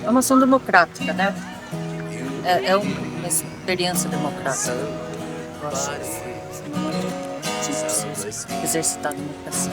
É uma ação democrática, né? É uma experiência democrática. Eu acho que exercitar a democracia.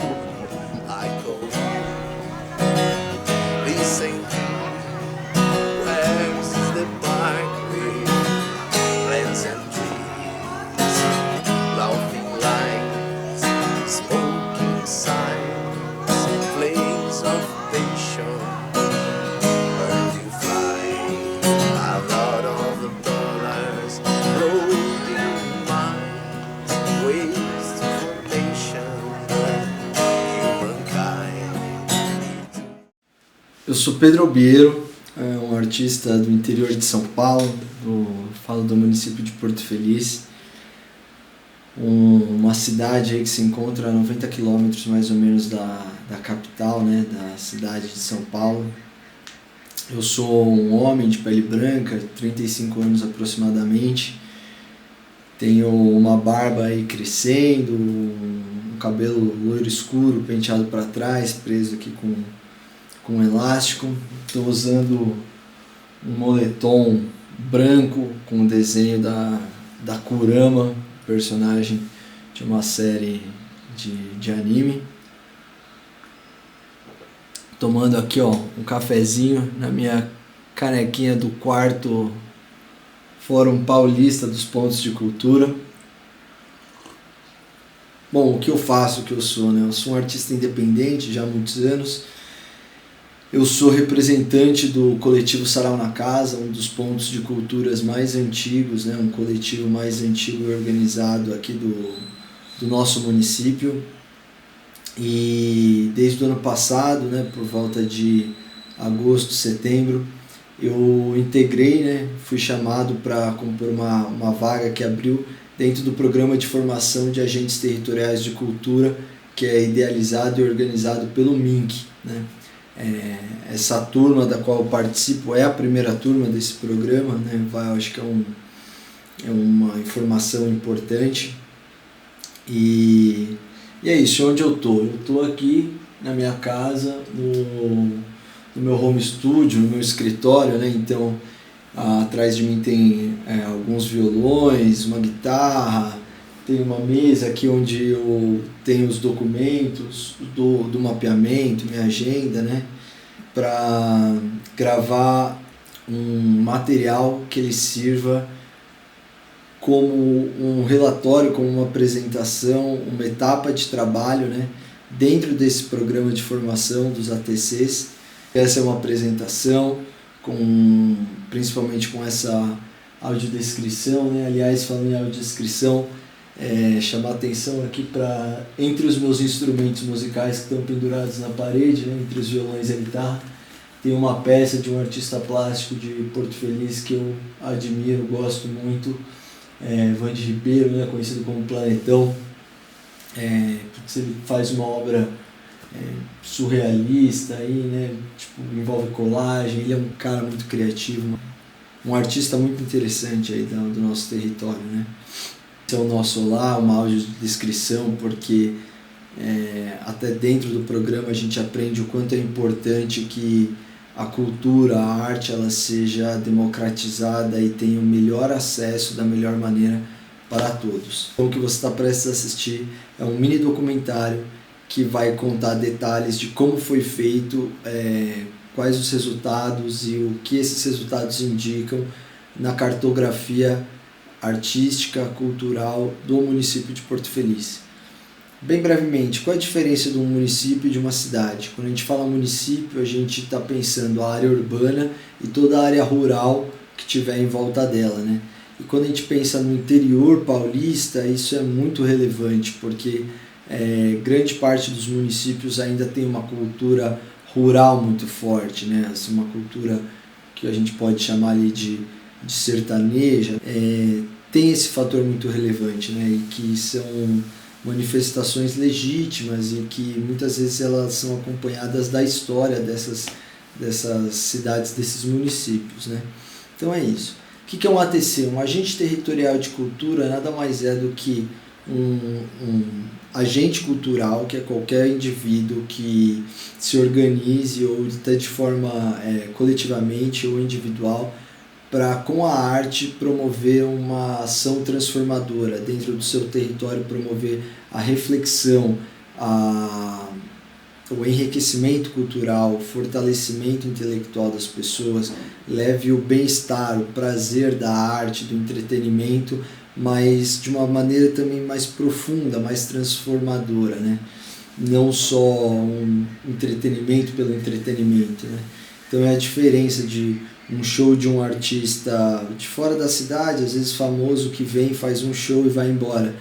Eu sou Pedro Albiero, um artista do interior de São Paulo, falo do município de Porto Feliz, uma cidade aí que se encontra a 90 quilômetros mais ou menos da capital, né, da cidade de São Paulo. Eu sou um homem de pele branca, 35 anos aproximadamente, tenho uma barba aí crescendo, um cabelo loiro escuro penteado para trás, preso aqui com um elástico. Estou usando um moletom branco com o desenho da Kurama, personagem de uma série de anime. Tomando aqui um cafezinho na minha canequinha do quarto Fórum Paulista dos Pontos de Cultura. Bom, o que eu faço, o que eu sou, né? Eu sou um artista independente já há muitos anos. Eu sou representante do coletivo Sarau na Casa, um dos pontos de culturas mais antigos, né? Um coletivo mais antigo e organizado aqui do nosso município. E desde o ano passado, né, por volta de agosto, setembro, eu integrei, né, fui chamado para compor uma vaga que abriu dentro do programa de formação de agentes territoriais de cultura, que é idealizado e organizado pelo MINC, né? Essa turma da qual eu participo é a primeira turma desse programa, né? Acho que é uma informação importante. E é isso, onde eu estou? Eu estou aqui na minha casa, no meu home studio, no meu escritório, né? Então, atrás de mim tem alguns violões, uma guitarra, tem uma mesa aqui onde eu tenho os documentos do mapeamento, minha agenda, né? Para gravar um material que ele sirva como um relatório, como uma apresentação, uma etapa de trabalho, né? Dentro desse programa de formação dos ATCs. Essa é uma apresentação, principalmente com essa audiodescrição, né? Aliás, falando em audiodescrição, chamar atenção aqui para, entre os meus instrumentos musicais que estão pendurados na parede, né? Entre os violões e a guitarra, tem uma peça de um artista plástico de Porto Feliz que eu admiro, gosto muito, Vandy Ribeiro, né? Conhecido como Planetão. Ele faz uma obra surrealista, aí, né? Tipo, envolve colagem, ele é um cara muito criativo, um artista muito interessante aí do nosso território, né? Esse é o nosso olá, uma audiodescrição, porque até dentro do programa a gente aprende o quanto é importante que a cultura, a arte, ela seja democratizada e tenha o melhor acesso da melhor maneira para todos. Então, o que você está prestes a assistir é um mini documentário que vai contar detalhes de como foi feito, quais os resultados e o que esses resultados indicam na cartografia artística, cultural do município de Porto Feliz. Bem brevemente, qual é a diferença de um município e de uma cidade? Quando a gente fala município, a gente está pensando a área urbana e toda a área rural que tiver em volta dela, né? E quando a gente pensa no interior paulista, isso é muito relevante, porque grande parte dos municípios ainda tem uma cultura rural muito forte, né? Assim, uma cultura que a gente pode chamar ali de sertaneja, tem esse fator muito relevante, né? E que são manifestações legítimas e que muitas vezes elas são acompanhadas da história dessas cidades, desses municípios, né? Então é isso. O que é um ATC? Um agente territorial de cultura nada mais é do que um agente cultural, que é qualquer indivíduo que se organize ou até de forma coletivamente ou individual, para com a arte promover uma ação transformadora dentro do seu território, promover a reflexão, o enriquecimento cultural, o fortalecimento intelectual das pessoas, leve o bem-estar, o prazer da arte, do entretenimento, mas de uma maneira também mais profunda, mais transformadora, né? Não só um entretenimento pelo entretenimento, né? Então é a diferença de um show de um artista de fora da cidade, às vezes famoso, que vem, faz um show e vai embora.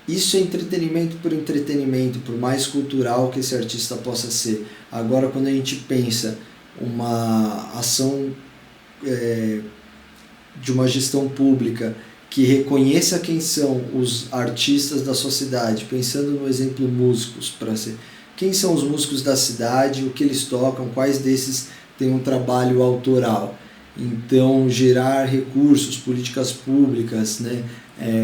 Isso é entretenimento, por mais cultural que esse artista possa ser. Agora, quando a gente pensa uma ação de uma gestão pública que reconheça quem são os artistas da sua cidade, pensando no exemplo músicos, para ser, quem são os músicos da cidade, o que eles tocam, quais desses têm um trabalho autoral. Então, gerar recursos, políticas públicas, né,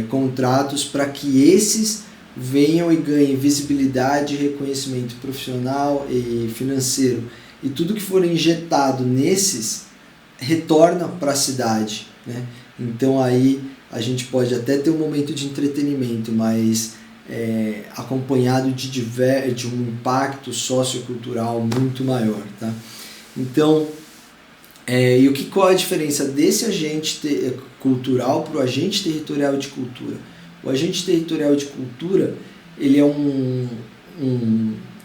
contratos para que esses venham e ganhem visibilidade, reconhecimento profissional e financeiro. E tudo que for injetado nesses retorna para a cidade, né? Então aí a gente pode até ter um momento de entretenimento, mas acompanhado de um impacto sociocultural muito maior, tá? Então, qual é a diferença desse agente cultural para o agente territorial de cultura? O agente territorial de cultura, ele é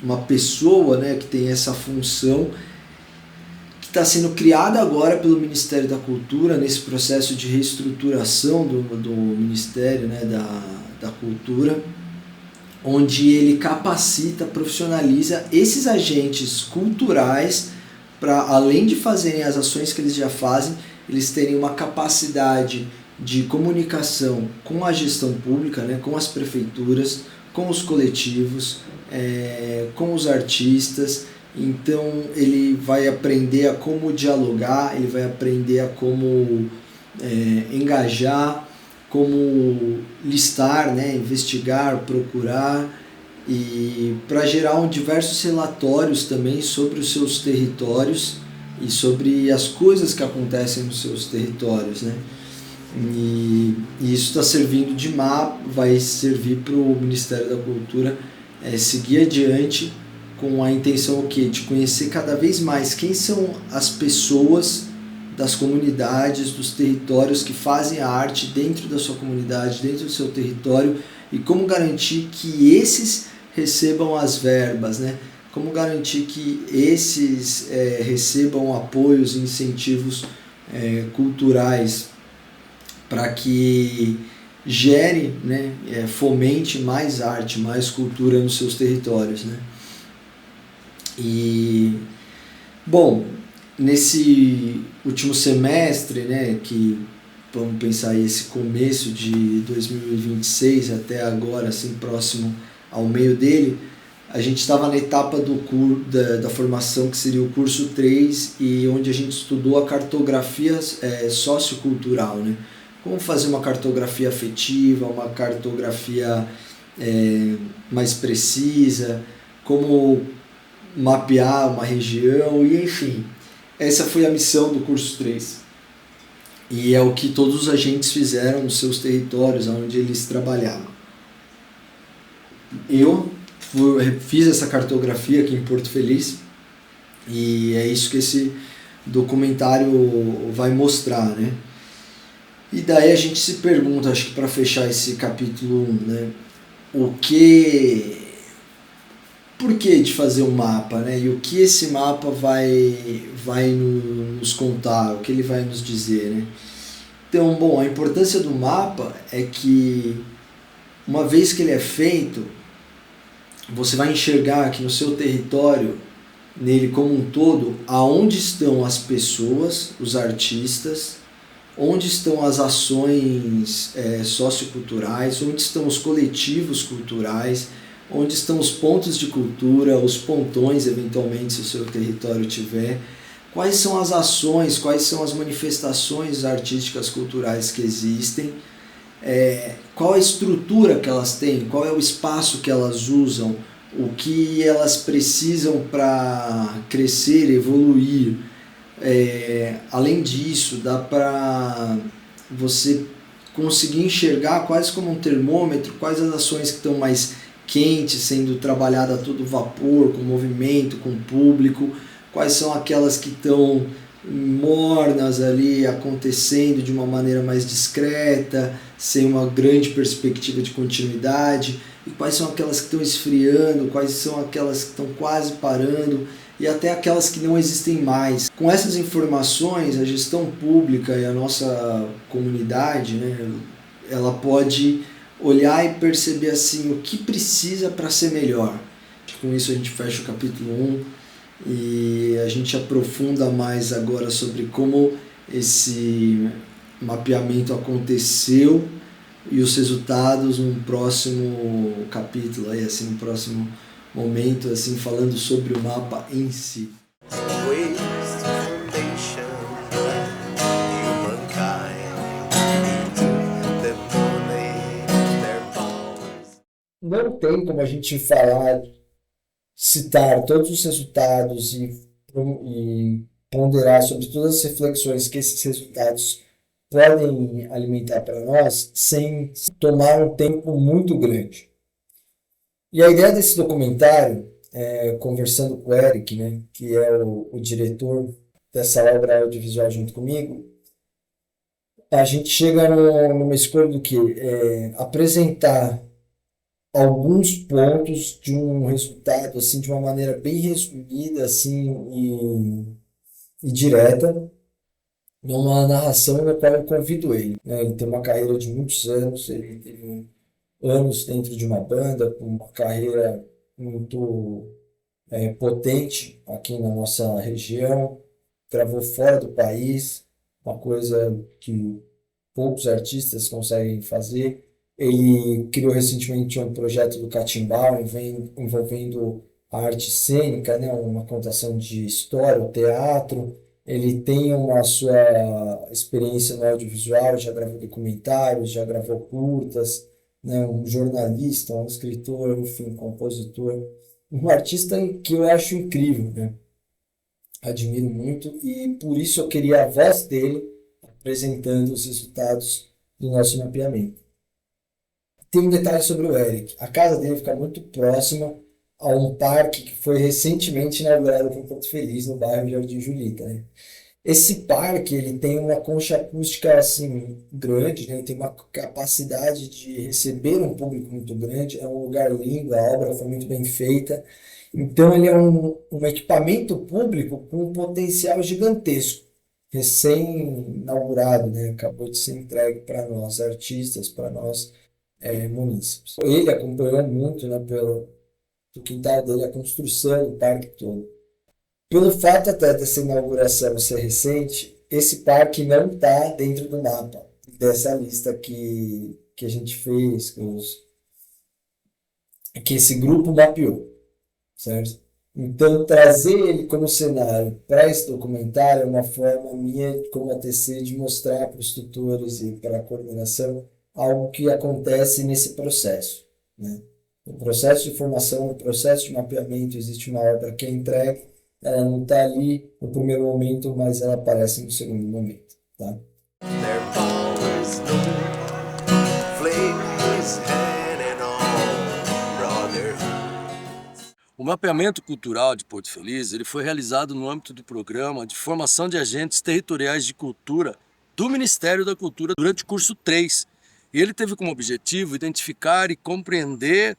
uma pessoa, né, que tem essa função, que está sendo criada agora pelo Ministério da Cultura, nesse processo de reestruturação do Ministério, né, da Cultura, onde ele capacita, profissionaliza esses agentes culturais para, além de fazerem as ações que eles já fazem, eles terem uma capacidade de comunicação com a gestão pública, né, com as prefeituras, com os coletivos, com os artistas. Então ele vai aprender a como dialogar, ele vai aprender a como engajar, como listar, né, investigar, procurar, e para gerar diversos relatórios também sobre os seus territórios e sobre as coisas que acontecem nos seus territórios, né? E isso está servindo de mapa, vai servir para o Ministério da Cultura seguir adiante com a intenção de conhecer cada vez mais quem são as pessoas das comunidades, dos territórios que fazem a arte dentro da sua comunidade, dentro do seu território, e como garantir que esses recebam as verbas, né? Como garantir que esses recebam apoios e incentivos culturais para que gere, né, fomente mais arte, mais cultura nos seus territórios, né? E, bom, nesse último semestre, né, que vamos pensar aí esse começo de 2026 até agora, assim, próximo ao meio dele, a gente estava na etapa da formação que seria o curso 3, e onde a gente estudou a cartografia sociocultural, né? Como fazer uma cartografia afetiva, uma cartografia mais precisa, como mapear uma região, e enfim, essa foi a missão do curso 3. E é o que todos os agentes fizeram nos seus territórios, onde eles trabalhavam. Eu fiz essa cartografia aqui em Porto Feliz, e é isso que esse documentário vai mostrar, né? E daí a gente se pergunta, acho que para fechar esse capítulo 1, né, por que de fazer um mapa, né? E o que esse mapa vai nos contar, o que ele vai nos dizer, né? Então, bom, a importância do mapa é que, uma vez que ele é feito, você vai enxergar aqui no seu território, nele como um todo, aonde estão as pessoas, os artistas, onde estão as ações socioculturais, onde estão os coletivos culturais, onde estão os pontos de cultura, os pontões, eventualmente, se o seu território tiver, quais são as ações, quais são as manifestações artísticas culturais que existem, qual a estrutura que elas têm, qual é o espaço que elas usam, o que elas precisam para crescer, evoluir. Além disso, dá para você conseguir enxergar quase como um termômetro, quais as ações que estão mais quentes, sendo trabalhada a todo vapor, com movimento, com público, quais são aquelas que estão mornas ali, acontecendo de uma maneira mais discreta, sem uma grande perspectiva de continuidade, e quais são aquelas que estão esfriando, quais são aquelas que estão quase parando, e até aquelas que não existem mais. Com essas informações, a gestão pública e a nossa comunidade, né, ela pode olhar e perceber assim, o que precisa para ser melhor. Com isso a gente fecha o capítulo 1 e a gente aprofunda mais agora sobre como esse mapeamento aconteceu e os resultados num próximo capítulo, aí, assim, no próximo momento, assim, falando sobre o mapa em si. Não tem como a gente falar, citar todos os resultados e ponderar sobre todas as reflexões que esses resultados podem alimentar para nós sem tomar um tempo muito grande. E a ideia desse documentário, conversando com o Eric, né, que é o diretor dessa obra audiovisual junto comigo, a gente chega numa escolha do que? Apresentar alguns pontos de um resultado assim, de uma maneira bem resumida assim, e direta, numa narração na qual eu convido ele. Né? Ele tem uma carreira de muitos anos, ele teve anos dentro de uma banda, com uma carreira muito potente aqui na nossa região, gravou fora do país, uma coisa que poucos artistas conseguem fazer. Ele criou recentemente um projeto do Catimbau envolvendo a arte cênica, né, uma contação de história, o teatro. Ele tem uma sua experiência no audiovisual, já gravou documentários, já gravou curtas, né, um jornalista, um escritor, enfim, compositor. Um artista que eu acho incrível, né? Admiro muito e por isso eu queria a voz dele apresentando os resultados do nosso mapeamento. Tem um detalhe sobre o Eric. A casa dele fica muito próxima a um parque que foi recentemente inaugurado aqui em Porto Feliz, no bairro Jardim Julita, né? Esse parque ele tem uma concha acústica assim grande, né? Ele tem uma capacidade de receber um público muito grande. É um lugar lindo, a obra foi muito bem feita. Então ele é um equipamento público com um potencial gigantesco, recém-inaugurado, né? Acabou de ser entregue para nós artistas, para nós munícipes. Ele acompanhou muito, né, pelo quintal dele, a construção do parque todo. Pelo fato até dessa inauguração ser recente, esse parque não está dentro do mapa dessa lista que a gente fez, que esse grupo mapeou, certo? Então, trazer ele como cenário para esse documentário é uma forma minha, como ATC, de mostrar para os tutores e para a coordenação algo que acontece nesse processo, né? No processo de formação, no processo de mapeamento, existe uma obra que é entregue, ela não está ali no primeiro momento, mas ela aparece no segundo momento, tá? O mapeamento cultural de Porto Feliz ele foi realizado no âmbito do programa de formação de agentes territoriais de cultura do Ministério da Cultura durante o curso 3. E ele teve como objetivo identificar e compreender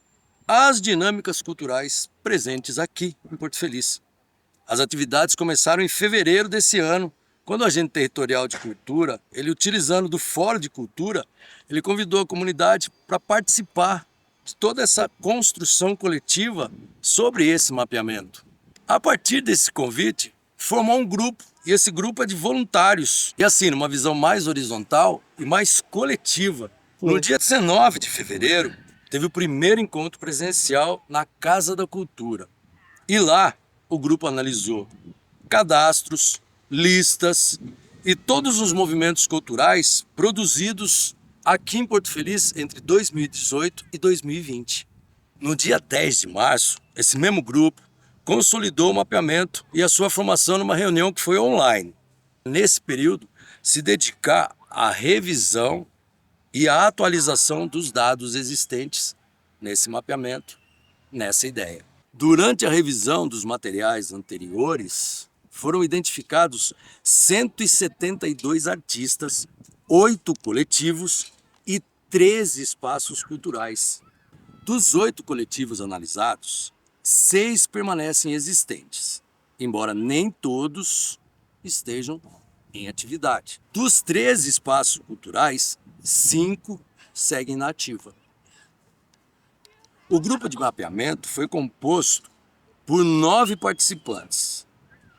as dinâmicas culturais presentes aqui em Porto Feliz. As atividades começaram em fevereiro desse ano, quando o agente territorial de cultura, ele utilizando do Fórum de Cultura, ele convidou a comunidade para participar de toda essa construção coletiva sobre esse mapeamento. A partir desse convite, formou um grupo, e esse grupo é de voluntários. E assim, numa visão mais horizontal e mais coletiva. No dia 19 de fevereiro, teve o primeiro encontro presencial na Casa da Cultura. E lá, o grupo analisou cadastros, listas e todos os movimentos culturais produzidos aqui em Porto Feliz entre 2018 e 2020. No dia 10 de março, esse mesmo grupo consolidou o mapeamento e a sua formação numa reunião que foi online. Nesse período, se dedicar à revisão e à atualização dos dados existentes nesse mapeamento, nessa ideia. Durante a revisão dos materiais anteriores, foram identificados 172 artistas, 8 coletivos e 13 espaços culturais. Dos 8 coletivos analisados, 6 permanecem existentes, embora nem todos estejam em atividade. Dos 13 espaços culturais, 5 seguem na ativa. O grupo de mapeamento foi composto por 9 participantes,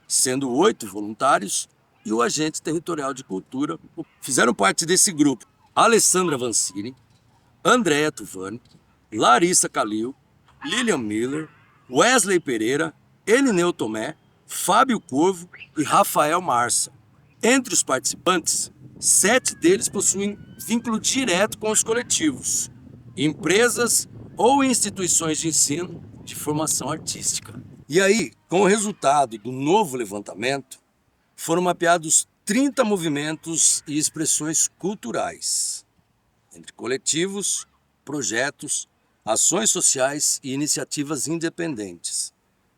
sendo 8 voluntários e o agente territorial de cultura. Fizeram parte desse grupo Alessandra Vancini, Andréa Tuvani, Larissa Calil, Lilian Miller, Wesley Pereira, Elineu Tomé, Fábio Corvo e Rafael Marça. Entre os participantes, 7 deles possuem vínculo direto com os coletivos, empresas ou instituições de ensino de formação artística. E aí, com o resultado do novo levantamento, foram mapeados 30 movimentos e expressões culturais, entre coletivos, projetos, ações sociais e iniciativas independentes,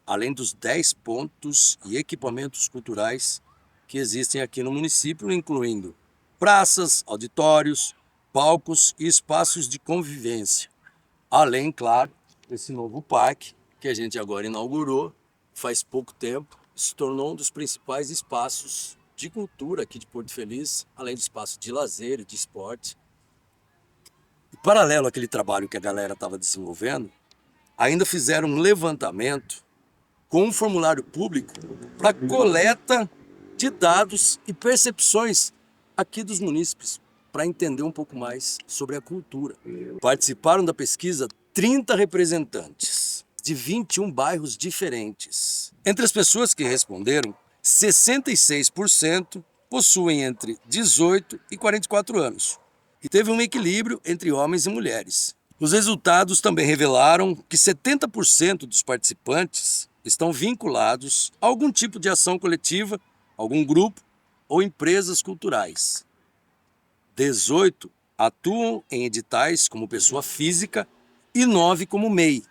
além dos 10 pontos e equipamentos culturais que existem aqui no município, incluindo praças, auditórios, palcos e espaços de convivência. Além, claro, desse novo parque que a gente agora inaugurou, faz pouco tempo, se tornou um dos principais espaços de cultura aqui de Porto Feliz, além do espaço de lazer e de esporte. E, paralelo àquele trabalho que a galera estava desenvolvendo, ainda fizeram um levantamento com um formulário público para coleta de dados e percepções aqui dos munícipes, para entender um pouco mais sobre a cultura. Participaram da pesquisa 30 representantes de 21 bairros diferentes. Entre as pessoas que responderam, 66% possuem entre 18 e 44 anos. E teve um equilíbrio entre homens e mulheres. Os resultados também revelaram que 70% dos participantes estão vinculados a algum tipo de ação coletiva, algum grupo ou empresas culturais. 18 atuam em editais como pessoa física e 9 como MEI.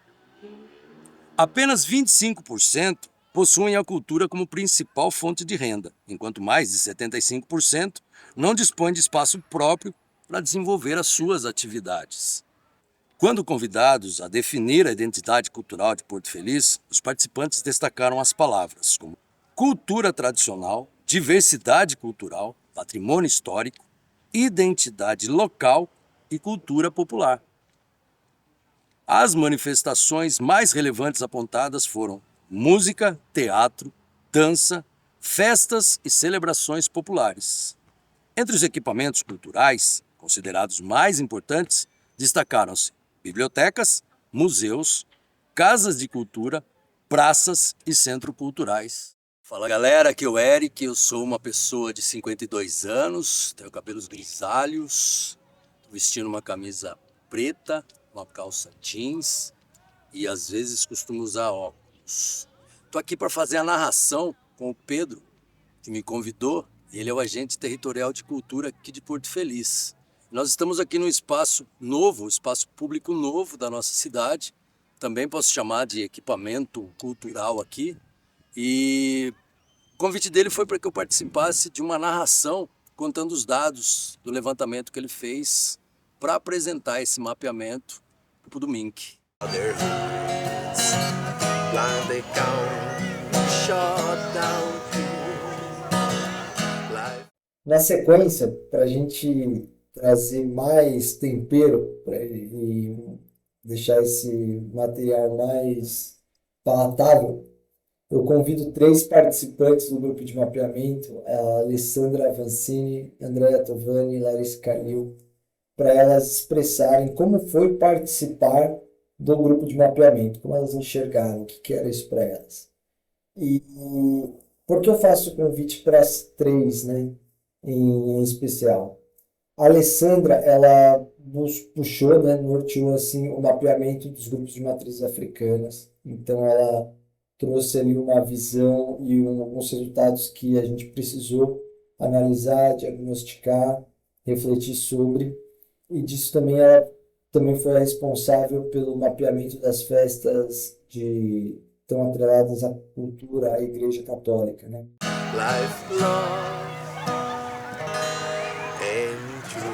Apenas 25% possuem a cultura como principal fonte de renda, enquanto mais de 75% não dispõem de espaço próprio para desenvolver as suas atividades. Quando convidados a definir a identidade cultural de Porto Feliz, os participantes destacaram as palavras como cultura tradicional, diversidade cultural, patrimônio histórico, identidade local e cultura popular. As manifestações mais relevantes apontadas foram música, teatro, dança, festas e celebrações populares. Entre os equipamentos culturais, considerados mais importantes, destacaram-se bibliotecas, museus, casas de cultura, praças e centros culturais. Fala galera, aqui é o Eric, eu sou uma pessoa de 52 anos, tenho cabelos grisalhos, estou vestindo uma camisa preta, uma calça jeans e às vezes costumo usar óculos. Estou aqui para fazer a narração com o Pedro, que me convidou, ele é o agente territorial de cultura aqui de Porto Feliz. Nós estamos aqui num espaço novo, um espaço público novo da nossa cidade, também posso chamar de equipamento cultural aqui, e o convite dele foi para que eu participasse de uma narração contando os dados do levantamento que ele fez para apresentar esse mapeamento para o Domink. Na sequência, para a gente trazer mais tempero e deixar esse material mais palatável, eu convido 3 participantes do grupo de mapeamento, a Alessandra Vancini, Andréa Tovani e Larissa Calil, para elas expressarem como foi participar do grupo de mapeamento, como elas enxergaram, o que era isso para elas. E por que eu faço o convite para as 3, né, em especial? A Alessandra, ela nos puxou, né, norteou assim o mapeamento dos grupos de matrizes africanas. Então ela trouxe ali uma visão e alguns resultados que a gente precisou analisar, diagnosticar, refletir sobre. E disso também ela também foi a responsável pelo mapeamento das festas de tão atreladas à cultura, à Igreja Católica, né? Life long and true.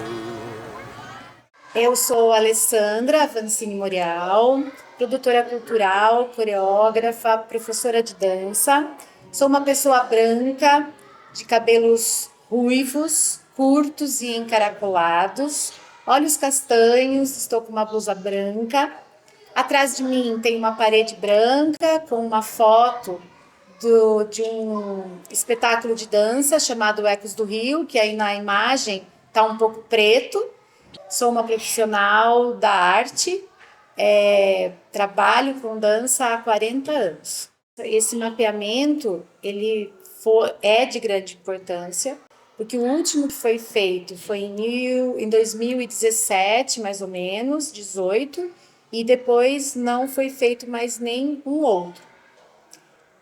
Eu sou Alessandra Avancini Morial, produtora cultural, coreógrafa, professora de dança. Sou uma pessoa branca, de cabelos ruivos, curtos e encaracolados, olhos castanhos, estou com uma blusa branca. Atrás de mim tem uma parede branca com uma foto de um espetáculo de dança chamado Ecos do Rio, que aí na imagem está um pouco preto. Sou uma profissional da arte, trabalho com dança há 40 anos. Esse mapeamento é de grande importância, porque o último que foi feito foi em 2017, mais ou menos, 18, e depois não foi feito mais nenhum outro.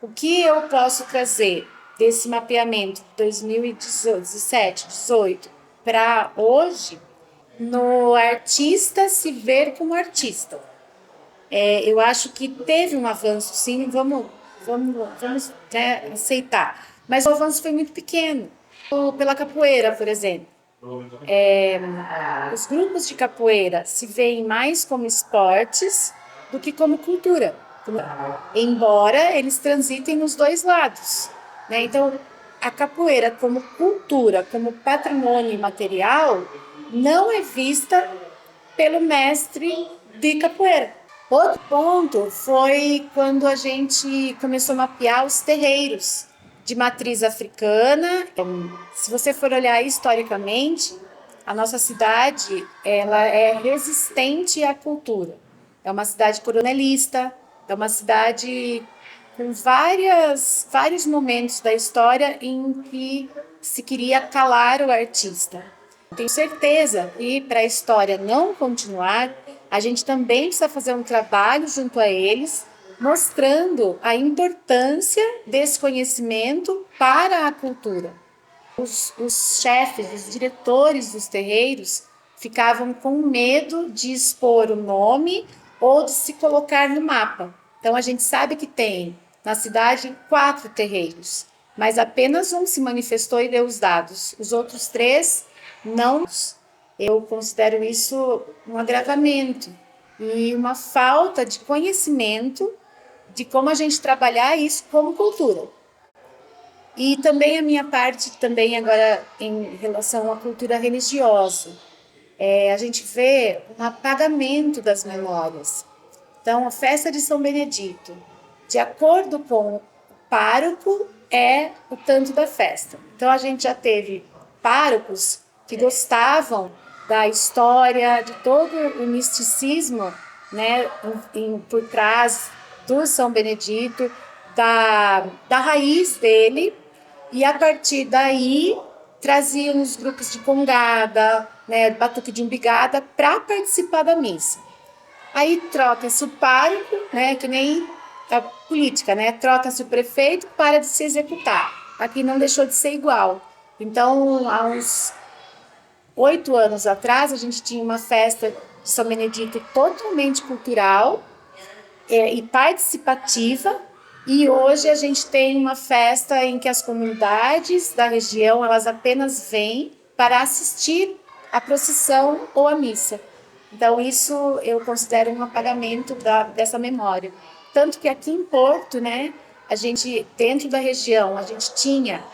O que eu posso trazer desse mapeamento de 2017, 18 para hoje, no artista se ver como artista? Eu acho que teve um avanço, sim, vamos né, aceitar. Mas o avanço foi muito pequeno. Pela capoeira, por exemplo. Os grupos de capoeira se veem mais como esportes do que como cultura. Embora eles transitem nos dois lados, né? Então, a capoeira como cultura, como patrimônio imaterial, não é vista pelo mestre de capoeira. Outro ponto foi quando a gente começou a mapear os terreiros de matriz africana. Se você for olhar historicamente, a nossa cidade ela é resistente à cultura. É uma cidade coronelista, é uma cidade com vários momentos da história em que se queria calar o artista. Tenho certeza que para a história não continuar, a gente também precisa fazer um trabalho junto a eles, mostrando a importância desse conhecimento para a cultura. Os chefes, os diretores dos terreiros ficavam com medo de expor o nome ou de se colocar no mapa. Então a gente sabe que tem na cidade 4 terreiros, mas apenas um se manifestou e deu os dados. Os outros 3 não. Eu considero isso um agravamento e uma falta de conhecimento de como a gente trabalhar isso como cultura. E também a minha parte, também agora em relação à cultura religiosa, a gente vê um apagamento das memórias. Então, a festa de São Benedito, de acordo com o pároco, é o tanto da festa. Então, a gente já teve párocos que gostavam da história, de todo o misticismo, né, por trás do São Benedito, da raiz dele, e a partir daí traziam os grupos de congada, né, batuque de umbigada, para participar da missa. Aí troca-se o pároco, né, que nem a política, né, troca-se o prefeito, para de se executar. Aqui não deixou de ser igual. Então, há uns 8 anos atrás, a gente tinha uma festa de São Benedito totalmente cultural e participativa, e hoje a gente tem uma festa em que as comunidades da região elas apenas vêm para assistir a procissão ou a missa. Então isso eu considero um apagamento dessa memória. Tanto que aqui em Porto, né, a gente, dentro da região, a gente tinha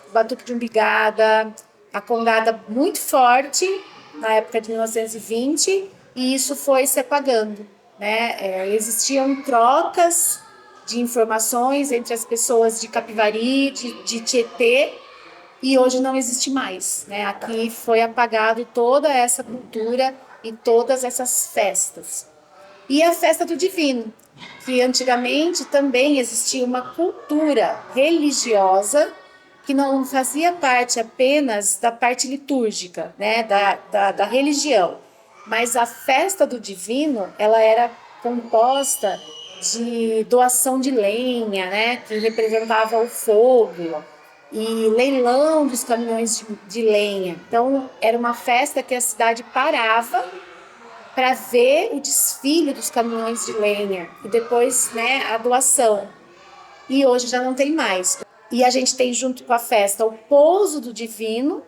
o batuque de umbigada, a congada muito forte na época de 1920, e isso foi se apagando, né? Existiam trocas de informações entre as pessoas de Capivari, de Tietê, e hoje não existe mais, né? Aqui foi apagado toda essa cultura e todas essas festas. E a festa do Divino, que antigamente também existia uma cultura religiosa que não fazia parte apenas da parte litúrgica, né, da religião, mas a festa do divino, ela era composta de doação de lenha, né, que representava o fogo, e leilão dos caminhões de lenha. Então, era uma festa que a cidade parava para ver o desfile dos caminhões de lenha e depois, né, a doação. E hoje já não tem mais. E a gente tem junto com a festa o pouso do divino,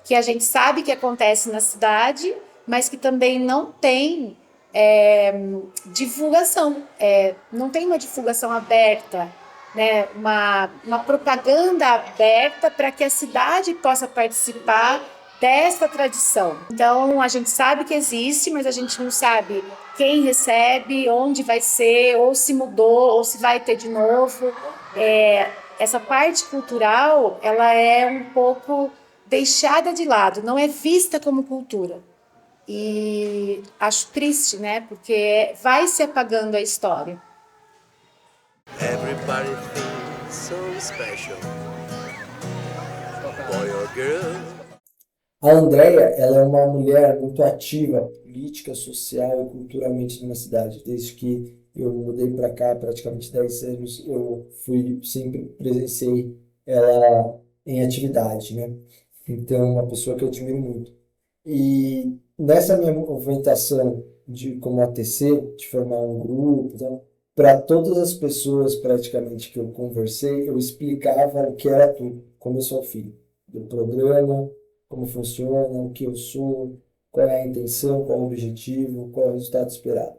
que a gente sabe que acontece na cidade, mas que também não tem divulgação, não tem uma divulgação aberta, né? Uma propaganda aberta para que a cidade possa participar desta tradição. Então, a gente sabe que existe, mas a gente não sabe quem recebe, onde vai ser, ou se mudou, ou se vai ter de novo. Essa parte cultural, ela é um pouco deixada de lado, não é vista como cultura. E acho triste, né? Porque vai se apagando a história. Everybody feels so special. Boy or girl. A Andrea, ela é uma mulher muito ativa, política, social e culturalmente na cidade. Desde que eu mudei para cá, praticamente 10 anos, eu sempre presenciei ela em atividade, né? Então, é uma pessoa que eu admiro muito. E nessa minha movimentação como ATC, de formar um grupo, então, para todas as pessoas praticamente que eu conversei, eu explicava o que era tudo, começo ao fim, do programa, como funciona, o que eu sou, qual é a intenção, qual é o objetivo, qual é o resultado esperado.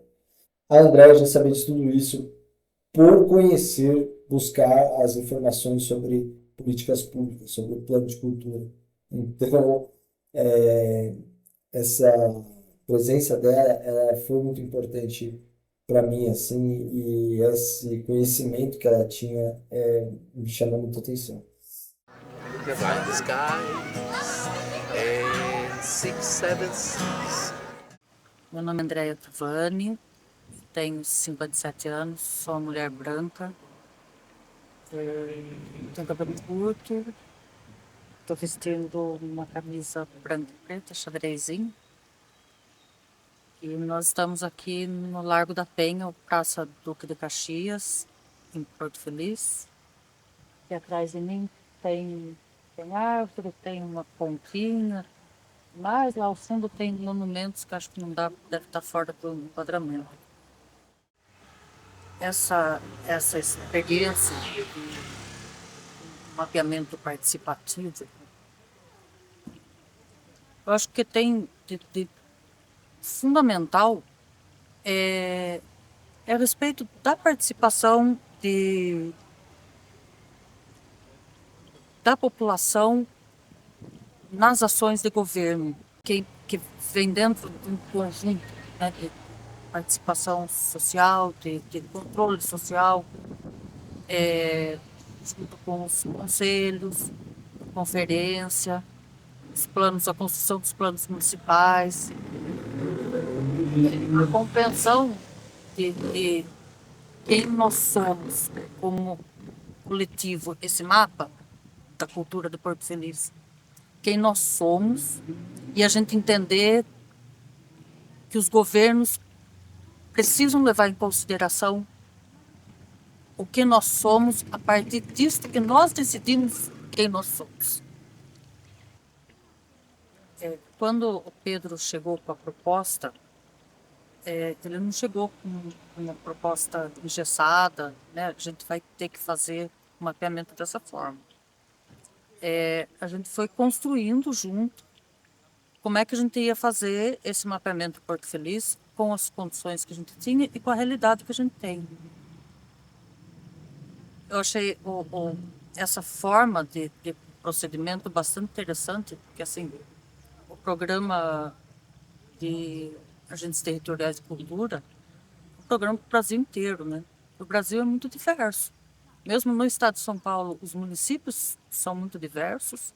A Andréa já sabia de tudo isso por conhecer, buscar as informações sobre políticas públicas, sobre o plano de cultura. Então, essa presença dela, ela foi muito importante para mim, assim, e esse conhecimento que ela tinha me chamou muita atenção. Fly the skies and 676. Meu nome é Andréia Tuvani, tenho 57 anos, sou uma mulher branca, tenho cabelo curto, estou vestindo uma camisa branca e preta, xadrezinho. E nós estamos aqui no Largo da Penha, Praça Duque de Caxias, em Porto Feliz. E atrás de mim tem árvore, tem uma pontinha, mas lá ao fundo tem monumentos que acho que não dá, deve estar fora do enquadramento. Essa experiência de mapeamento participativo, eu acho que tem de fundamental é a respeito da participação da população nas ações de governo, que vem dentro de um conjunto, né, de participação social, de controle social, junto com os conselhos, conferência, a construção dos planos municipais, a compreensão de quem nós somos como coletivo, esse mapa da cultura de Porto Feliz, quem nós somos, e a gente entender que os governos precisam levar em consideração o que nós somos a partir disso que nós decidimos quem nós somos. Quando o Pedro chegou com a proposta, ele não chegou com uma proposta engessada, né? A gente vai ter que fazer o mapeamento dessa forma. A gente foi construindo junto como é que a gente ia fazer esse mapeamento de Porto Feliz com as condições que a gente tinha e com a realidade que a gente tem. Eu achei essa forma de procedimento bastante interessante, porque assim, o programa de agentes territoriais de cultura é um programa para o Brasil inteiro, né? O Brasil é muito diverso. Mesmo no estado de São Paulo, os municípios são muito diversos.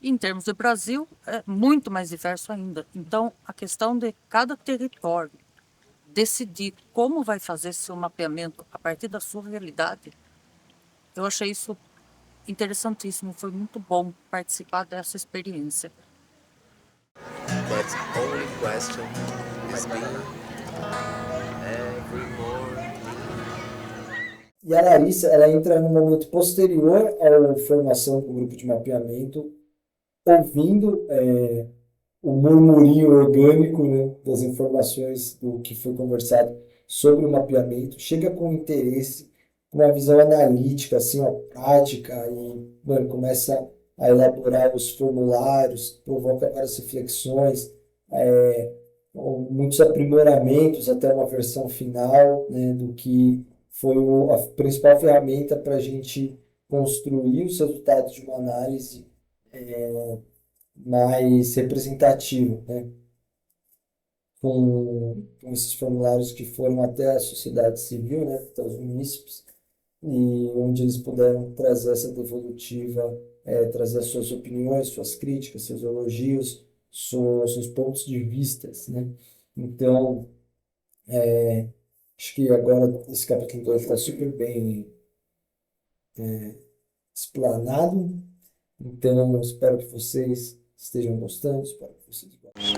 E em termos de Brasil, é muito mais diverso ainda. Então, a questão de cada território decidir como vai fazer seu mapeamento a partir da sua realidade, eu achei isso interessantíssimo, foi muito bom participar dessa experiência. That only question is me every morning. E a Larissa, ela entra no momento posterior à formação do grupo de mapeamento, ouvindo o murmurinho orgânico, né, das informações do que foi conversado sobre o mapeamento, chega com interesse, com uma visão analítica, assim, ó, prática, e mano, começa a elaborar os formulários, provoca várias reflexões, muitos aprimoramentos até uma versão final, né, do que foi a principal ferramenta para a gente construir os resultados de uma análise mais representativa, né? Com esses formulários que foram até a sociedade civil, né, até os munícipes, e onde eles puderam trazer essa devolutiva, trazer as suas opiniões, suas críticas, seus elogios, seus pontos de vistas, né? Então, acho que agora esse capítulo 2 está super bem explanado, então espero que vocês estejam gostando, espero que vocês gostem.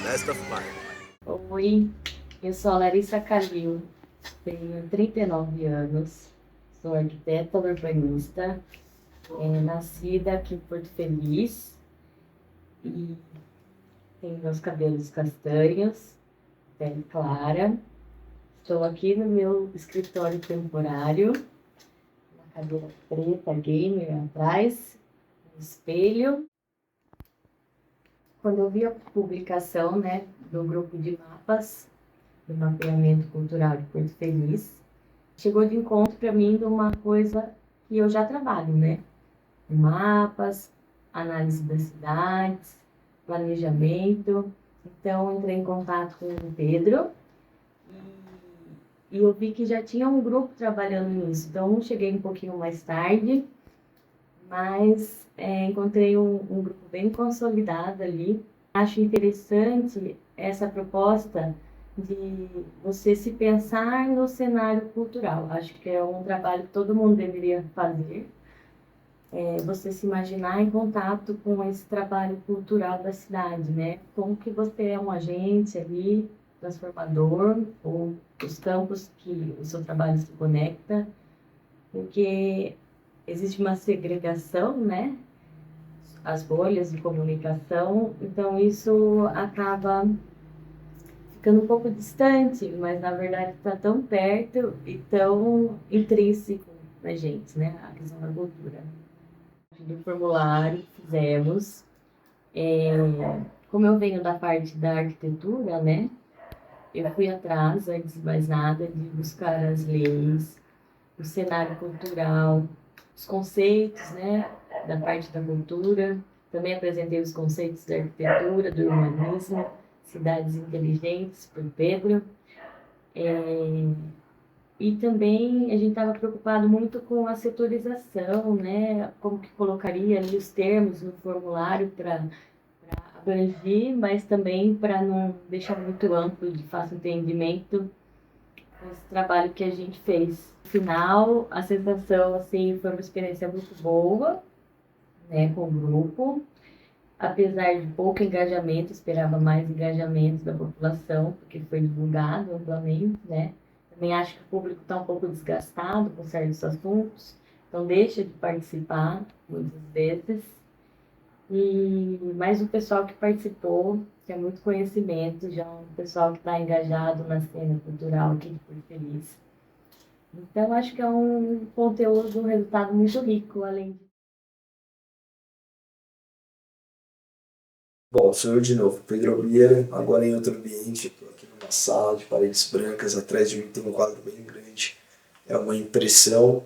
Best of mine. Oi, eu sou a Larissa Calil, tenho 39 anos, sou arquiteta urbanista, nascida aqui em Porto Feliz e tenho meus cabelos castanhos, pele clara. Estou aqui no meu escritório temporário, uma cadeira preta gamer atrás, um espelho. Quando eu vi a publicação, né, do grupo de mapas do mapeamento cultural de Porto Feliz, chegou de encontro para mim de uma coisa que eu já trabalho, né? Mapas, análise das cidades, planejamento. Então, entrei em contato com o Pedro e eu vi que já tinha um grupo trabalhando nisso. Então, cheguei um pouquinho mais tarde, mas encontrei um grupo bem consolidado ali. Acho interessante essa proposta de você se pensar no cenário cultural. Acho que é um trabalho que todo mundo deveria fazer. Você se imaginar em contato com esse trabalho cultural da cidade, né? Como que você é um agente ali, transformador, ou os campos que o seu trabalho se conecta, porque existe uma segregação, né? As bolhas de comunicação, então isso acaba ficando um pouco distante, mas na verdade está tão perto e tão intrínseco na gente, né? A questão da cultura. Do formulário que fizemos, como eu venho da parte da arquitetura, né? Eu fui atrás, antes de mais nada, de buscar as leis, o cenário cultural, os conceitos, né, da parte da cultura. Também apresentei os conceitos da arquitetura, do urbanismo, cidades inteligentes, por Pedro. E também a gente estava preocupado muito com a setorização, né, como que colocaria ali os termos no formulário para abranger, mas também para não deixar muito amplo, de fácil entendimento, esse trabalho que a gente fez. No final, a sensação assim, foi uma experiência muito boa, né, com o grupo. Apesar de pouco engajamento, esperava mais engajamento da população, porque foi divulgado amplamente, né? Também acho que o público está um pouco desgastado com certos assuntos, então deixa de participar muitas vezes. Mas o pessoal que participou, que é muito conhecimento, já um pessoal que está engajado na cena cultural aqui de Porto Feliz. Então, acho que é um conteúdo, um resultado muito rico, além de... Bom, sou eu de novo, Pedro Bier, agora em outro ambiente, estou aqui numa sala de paredes brancas, atrás de mim tem um quadro bem grande, é uma impressão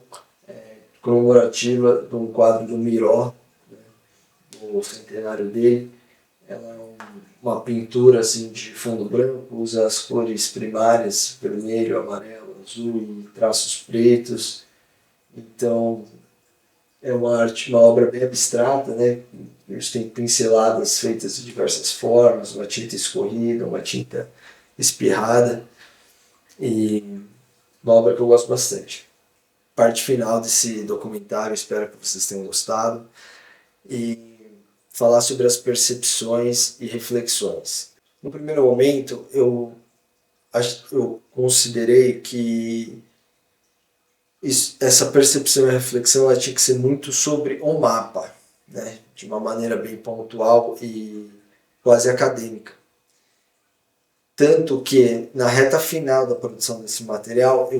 comemorativa de um quadro do Miró, né, do centenário dele. Ela é uma pintura assim, de fundo branco, usa as cores primárias, vermelho, amarelo, azul e traços pretos. Então, é uma obra bem abstrata, né? A gente tem pinceladas feitas de diversas formas, uma tinta escorrida, uma tinta espirrada, e uma obra que eu gosto bastante. parte final desse documentário, espero que vocês tenham gostado, e falar sobre as percepções e reflexões. No primeiro momento, eu considerei que essa percepção e reflexão ela tinha que ser muito sobre o mapa, né? De uma maneira bem pontual e quase acadêmica. Tanto que, na reta final da produção desse material,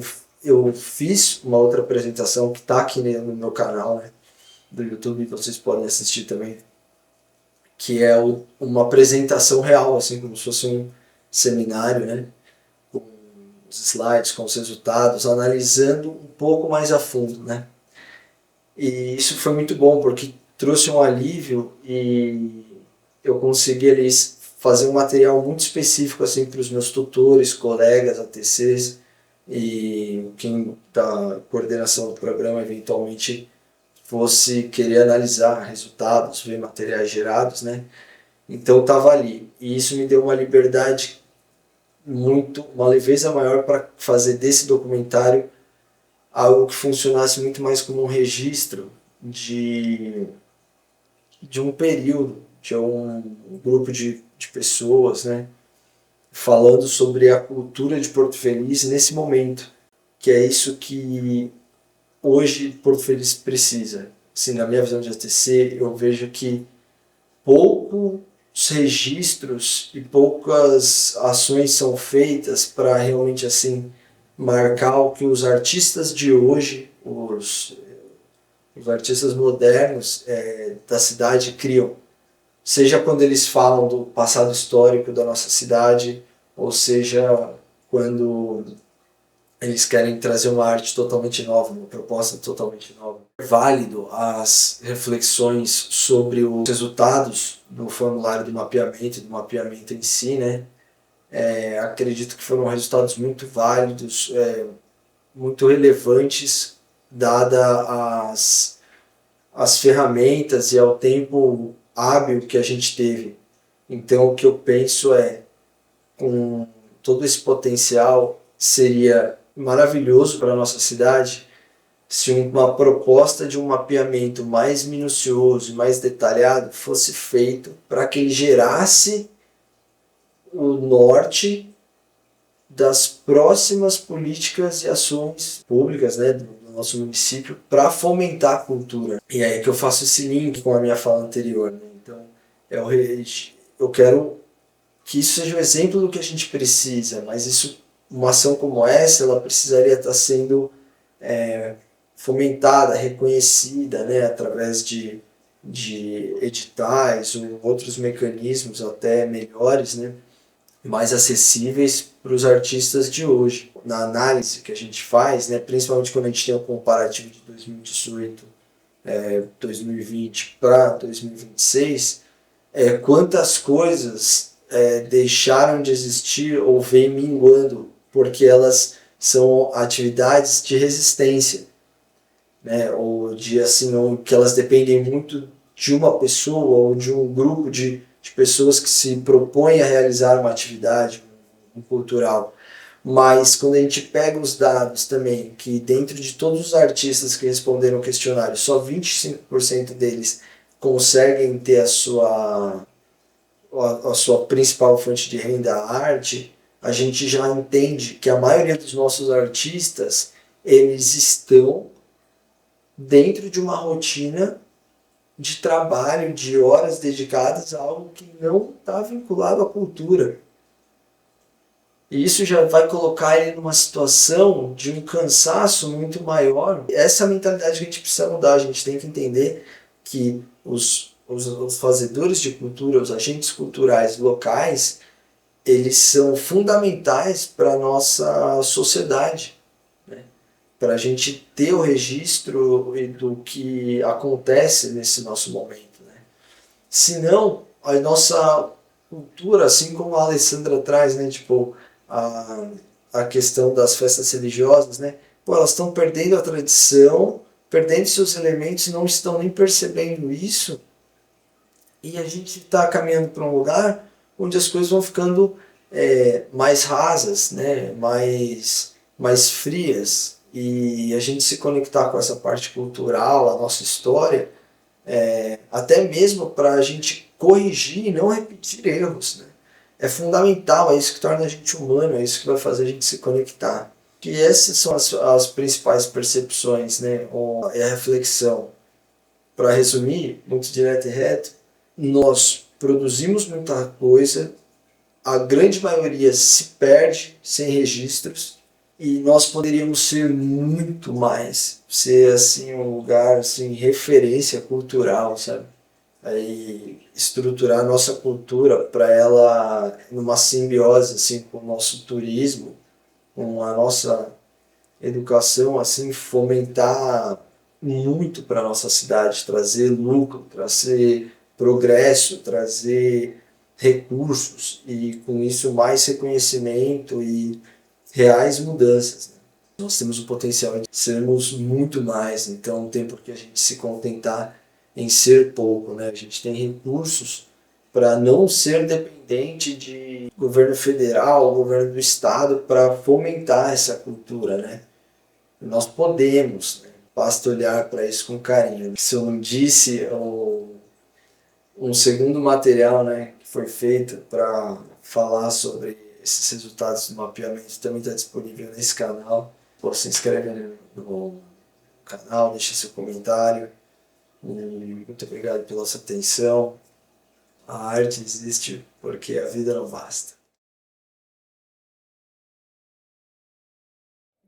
eu fiz uma outra apresentação que está aqui no meu canal, né, do YouTube, vocês podem assistir também, que é uma apresentação real, assim, como se fosse um seminário, né, com os slides, com os resultados, analisando um pouco mais a fundo, né. E isso foi muito bom, porque trouxe um alívio e eu consegui ali fazer um material muito específico assim, para os meus tutores, colegas, ATCs e quem da coordenação do programa eventualmente fosse querer analisar resultados, ver materiais gerados, né? Então estava ali. E isso me deu uma liberdade uma leveza maior para fazer desse documentário algo que funcionasse muito mais como um registro de um período, de um grupo de pessoas, né, falando sobre a cultura de Porto Feliz nesse momento, que é isso que hoje Porto Feliz precisa. Assim, na minha visão de ATC, eu vejo que poucos registros e poucas ações são feitas para realmente assim marcar o que os artistas de hoje, os artistas modernos da cidade criam. Seja quando eles falam do passado histórico da nossa cidade, ou seja quando eles querem trazer uma arte totalmente nova, uma proposta totalmente nova. É válido as reflexões sobre os resultados do formulário do mapeamento em si, né? Acredito que foram resultados muito válidos, muito relevantes, dada as ferramentas e ao tempo hábil que a gente teve. Então o que eu penso com todo esse potencial, seria maravilhoso para a nossa cidade se uma proposta de um mapeamento mais minucioso e mais detalhado fosse feito para que ele gerasse o norte das próximas políticas e ações públicas, né, do nosso município para fomentar a cultura. E é aí que eu faço esse link com a minha fala anterior, né? Então eu quero que isso seja um exemplo do que a gente precisa, mas uma ação como essa, ela precisaria estar sendo fomentada, reconhecida, né, através de editais ou outros mecanismos até melhores, né, mais acessíveis para os artistas de hoje. Na análise que a gente faz, né, principalmente quando a gente tem um comparativo de 2018, 2020 para 2026, quantas coisas deixaram de existir ou vêm minguando, porque elas são atividades de resistência, né, ou que elas dependem muito de uma pessoa ou de um grupo de pessoas que se propõem a realizar uma atividade cultural. Mas quando a gente pega os dados também, que dentro de todos os artistas que responderam ao questionário, só 25% deles conseguem ter a sua principal fonte de renda, a arte, a gente já entende que a maioria dos nossos artistas, eles estão dentro de uma rotina de trabalho, de horas dedicadas a algo que não está vinculado à cultura. E isso já vai colocar ele numa situação de um cansaço muito maior. Essa é a mentalidade que a gente precisa mudar. A gente tem que entender que os fazedores de cultura, os agentes culturais locais, eles são fundamentais para a nossa sociedade, né? Para a gente ter o registro do que acontece nesse nosso momento, né? Senão, a nossa cultura, assim como a Alessandra traz, né, tipo, a questão das festas religiosas, né, elas estão perdendo a tradição, perdendo seus elementos, não estão nem percebendo isso, e a gente está caminhando para um lugar onde as coisas vão ficando mais rasas, né, mais frias, e a gente se conectar com essa parte cultural, a nossa história, até mesmo para a gente corrigir e não repetir erros, né? É fundamental, é isso que torna a gente humano, é isso que vai fazer a gente se conectar. Que essas são as principais percepções, né? É a reflexão. Para resumir, muito direto e reto, nós produzimos muita coisa, a grande maioria se perde sem registros, e nós poderíamos ser muito mais, ser assim um lugar assim referência cultural, sabe? Aí estruturar a nossa cultura para ela numa simbiose assim com o nosso turismo, com a nossa educação, assim fomentar muito para nossa cidade, trazer lucro, trazer progresso, trazer recursos e com isso mais reconhecimento e reais mudanças, né? Nós temos o potencial de sermos muito mais, então não tem por que a gente se contentar em ser pouco, né? A gente tem recursos para não ser dependente de governo federal, governo do estado para fomentar essa cultura, né? Nós podemos, né? Basta olhar para isso com carinho. Se eu não disse, um segundo material, né, que foi feito para falar sobre esses resultados do mapeamento também está disponível nesse canal. Você se inscreve no canal, deixa seu comentário. E muito obrigado pela sua atenção. A arte existe porque a vida não basta.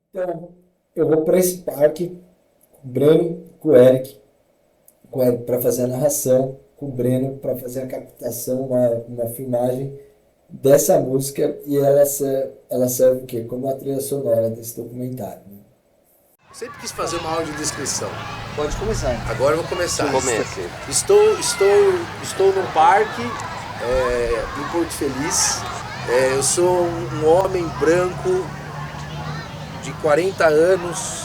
Então, eu vou para esse parque com o Breno, com o Eric para fazer a narração, com o Breno para fazer a captação, uma filmagem dessa música, e ela serve o quê? Como a trilha sonora desse documentário, né? Eu sempre quis fazer uma audiodescrição. Pode começar. Agora eu vou começar. Comece. Estou num parque em Porto Feliz. Eu sou um homem branco de 40 anos,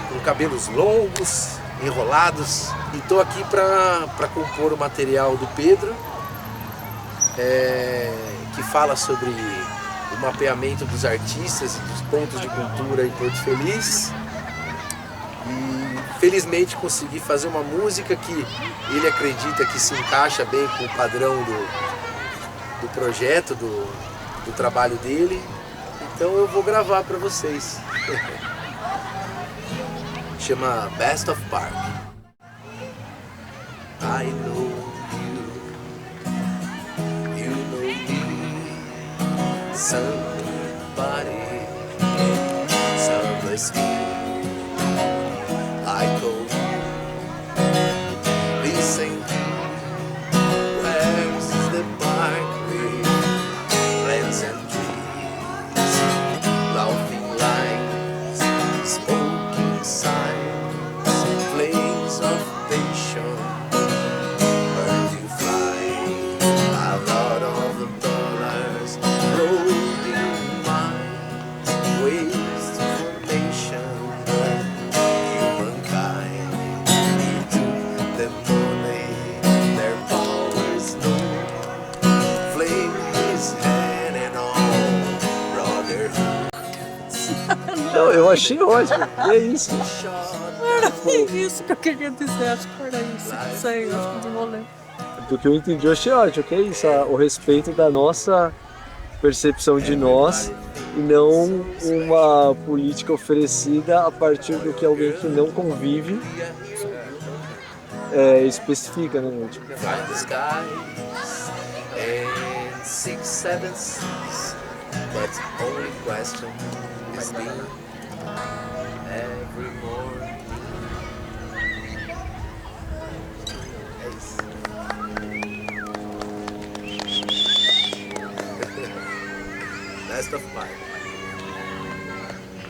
com cabelos longos, enrolados. E estou aqui para compor o material do Pedro, que fala sobre o mapeamento dos artistas e dos pontos de cultura em Porto Feliz. E felizmente consegui fazer uma música que ele acredita que se encaixa bem com o padrão do projeto, do trabalho dele. Então eu vou gravar para vocês. Chama Best of Park. I know you know me, somebody, someplace I go, listen, where's the park with plants and trees, laughing lines, smoking signs, flames of passion, birds you fly, a lot of dollars rolling minds, waste formation, humankind, into the money, their powers known, flame his hand and all, brotherhood. Não, eu achei ótimo. E é isso. Era isso que eu queria dizer, acho que era isso. Não sei, acho que não vou ler. Do que eu entendi, eu achei ótimo. Que é isso, o respeito da nossa percepção de nós e não uma política oferecida a partir do que alguém que não convive especifica, né? Tipo, Find the skies and 6, 7 seas, but only question is me every morning. É isso. Best of Park.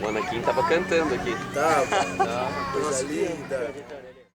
O Anakin tava cantando aqui. Tá, coisa linda.